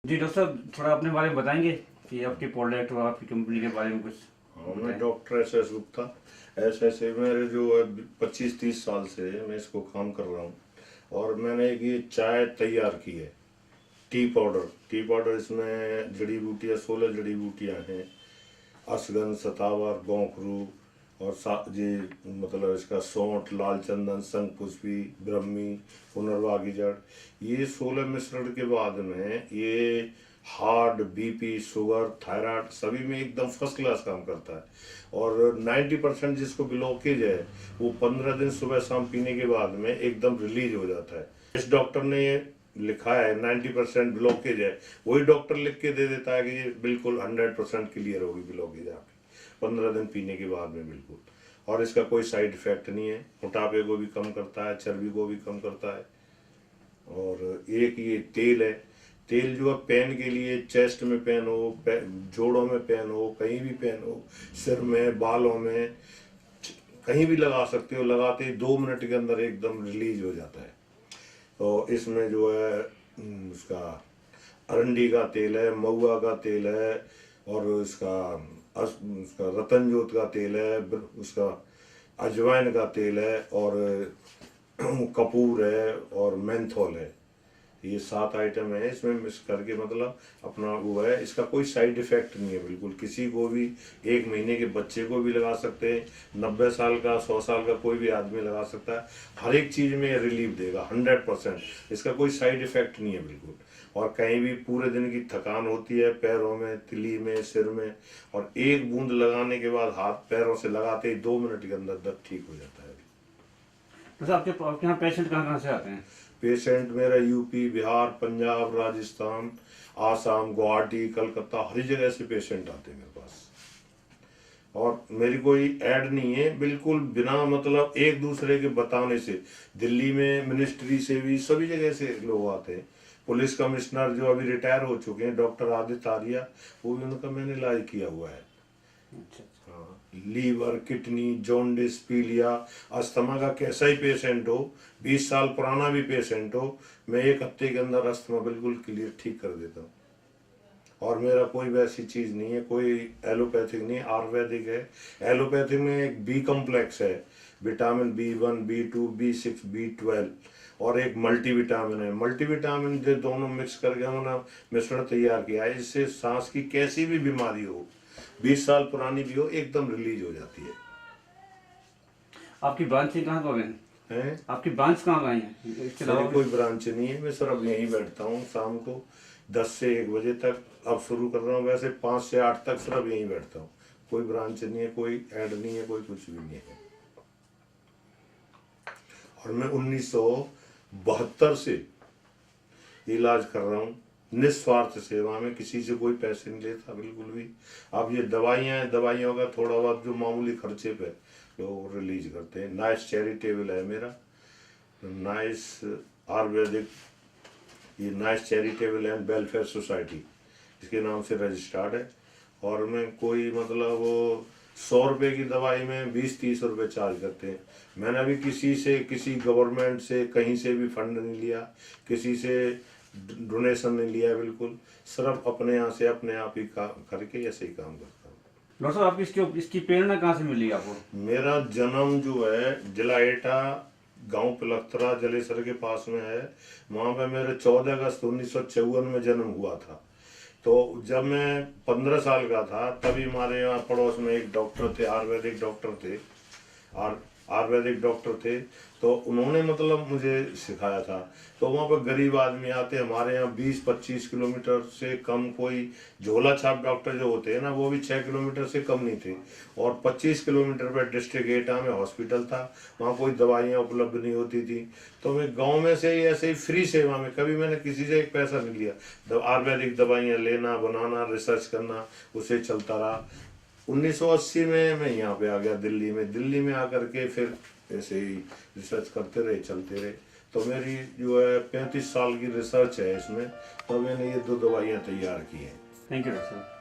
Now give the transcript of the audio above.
जी doctor साहब, थोड़ा अपने बारे में बताएंगे कि आपके प्रोडक्ट और आपकी कंपनी के बारे में कुछ। हाँ, मैं डॉक्टर एस गुप्ता। ऐसे मेरे जो है 25-30 साल से मैं इसको काम कर रहा हूँ। और मैंने एक ये चाय तैयार की है, टी पाउडर। इसमें जड़ी बूटियाँ 16 जड़ी बूटियाँ हैं। अश्वगंध, सतावर, गोंखरू और ये मतलब इसका सौंठ, लाल चंदन, शंखपुष्पी, ब्रह्मी, पुनर्वा की जड़। ये 16 मिश्रण के बाद में ये हार्ट, बीपी, शुगर, थायराइड सभी में एकदम फर्स्ट क्लास काम करता है। और 90% जिसको ब्लॉकेज है वो 15 दिन सुबह शाम पीने के बाद में एकदम रिलीज हो जाता है। इस डॉक्टर ने ये लिखा है 90% ब्लॉकेज है, वही डॉक्टर लिख के दे देता है कि ये बिल्कुल 100% क्लियर होगी ब्लॉकेज आपकी 15 दिन पीने के बाद में बिल्कुल। और इसका कोई साइड इफेक्ट नहीं है, मोटापे को भी कम करता है, चर्बी को भी कम करता है। और एक ये तेल है, तेल जो है पेन के लिए, चेस्ट में पेन हो, जोड़ों में पेन हो, कहीं भी पेन हो, सिर में, बालों में, कहीं भी लगा सकते हो। लगाते ही 2 मिनट के अंदर एकदम रिलीज हो जाता है। तो इसमें जो है उसका अरंडी का तेल है, महुआ का तेल है, और उसका रतन जोत का तेल है, उसका अजवाइन का तेल है, और कपूर है, और मेंथोल है। ये 7 आइटम है, इसमें मिक्स करके मतलब अपना वो है। इसका कोई साइड इफेक्ट नहीं है बिल्कुल। किसी को भी, 1 महीने के बच्चे को भी लगा सकते हैं, 90 साल का, 100 साल का कोई भी आदमी लगा सकता है। हर एक चीज़ में रिलीफ देगा 100%। इसका कोई साइड इफेक्ट नहीं है बिल्कुल। और कहीं भी पूरे दिन की थकान होती है, पैरों में, तिली में, सिर में, और एक बूंद लगाने के बाद हाथ पैरों से लगाते ही 2 मिनट के अंदर दर्द ठीक हो जाता है। तो आपके यहाँ पेशेंट कहाँ कहाँ से आते हैं? पेशेंट मेरा यूपी, बिहार, पंजाब, राजस्थान, आसाम, गुवाहाटी, कलकत्ता, हर जगह से पेशेंट आते हैं मेरे पास। और मेरी कोई ऐड नहीं है, बिल्कुल बिना मतलब एक दूसरे के बताने से। दिल्ली में मिनिस्ट्री से भी, सभी जगह से लोग आते हैं। पुलिस कमिश्नर जो अभी रिटायर हो चुके हैं, डॉक्टर आदित्य आर्या, वो भी उनका मैंने इलाज किया हुआ है। हाँ, लीवर, किडनी, जॉन्डिस, पीलिया, अस्थमा का कैसा ही पेशेंट हो, 20 साल पुराना भी पेशेंट हो, मैं 1 हफ्ते के अंदर अस्थमा बिल्कुल क्लियर ठीक कर देता हूँ। और मेरा कोई वैसी चीज़ नहीं है, कोई एलोपैथिक नहीं, आयुर्वेदिक है। एलोपैथिक में एक बी कम्प्लेक्स है, vitamin B1, B2, B6, B12, और एक मल्टीविटामिन है। मल्टीविटामिन जो दोनों मिक्स करके उन्होंने मिश्रण तैयार किया है। इससे सांस की कैसी भी बीमारी हो, 20 साल पुरानी भी हो, एकदम रिलीज हो जाती है। आपकी ब्रांच कहाँ पर हैं? आपकी ब्रांच कहाँ है? इसके अलावा मेरी कोई ब्रांच नहीं है, मैं सिर्फ यहीं बैठता हूँ शाम को 10 से 1 बजे तक। अब शुरू कर रहा हूँ, वैसे 5 से 8 तक सिर्फ यहीं बैठता हूँ। कोई ब्रांच नहीं है, कोई ऐड नहीं है, कोई कुछ भी नहीं है। और मैं 1972 से इलाज कर रहा हूँ, निस्वार्थ सेवा में, किसी से कोई पैसे नहीं लेता बिल्कुल भी। अब ये दवाइयाँ हैं, दवाइयों का थोड़ा बहुत जो मामूली खर्चे पे लोग रिलीज करते हैं। नाइस चैरिटेबल है मेरा, नाइस आयुर्वेदिक, ये nice charitable and welfare society इसके नाम से रजिस्टर्ड है। और मैं कोई मतलब वो 100 रुपये की दवाई में 20-30 रुपये चार्ज करते हैं। मैंने अभी किसी से, किसी गवर्नमेंट से, कहीं से भी फंड नहीं लिया, किसी से डोनेशन नहीं लिया, बिल्कुल सिर्फ अपने यहाँ से अपने आप ही काम करके ऐसे ही काम करता हूँ। डॉक्टर साहब, आपकी इसकी प्रेरणा कहाँ से मिली आपको? मेरा जन्म जो है जिला एटा, गांव पलख्तरा, जलेसर के पास में है। वहाँ पे मेरे 14 अगस्त 1954 में जन्म हुआ था। तो जब मैं 15 साल का था, तभी हमारे यहाँ पड़ोस में एक डॉक्टर थे, आयुर्वेदिक डॉक्टर थे, आयुर्वेदिक डॉक्टर थे। तो उन्होंने मतलब मुझे सिखाया था। तो वहाँ पर गरीब आदमी आते, हमारे यहाँ 20-25 किलोमीटर से कम कोई झोला छाप डॉक्टर जो होते हैं ना, वो भी 6 किलोमीटर से कम नहीं थे। और 25 किलोमीटर पर डिस्ट्रिक्ट एटा में हॉस्पिटल था, वहाँ कोई दवाइयाँ उपलब्ध नहीं होती थी। तो मैं गांव में से ही ऐसे ही फ्री सेवा में, कभी मैंने किसी से एक पैसा नहीं लिया। आयुर्वेदिक दवाइयाँ लेना, बनाना, रिसर्च करना, उसे चलता रहा। 1980 में मैं यहाँ पे आ गया दिल्ली में आकर के फिर ऐसे ही रिसर्च करते रहे, चलते रहे। तो मेरी जो है 35 साल की रिसर्च है इसमें। तो मैंने ये 2 दवाइयाँ तैयार की हैं। थैंक यू डॉक्टर साहब।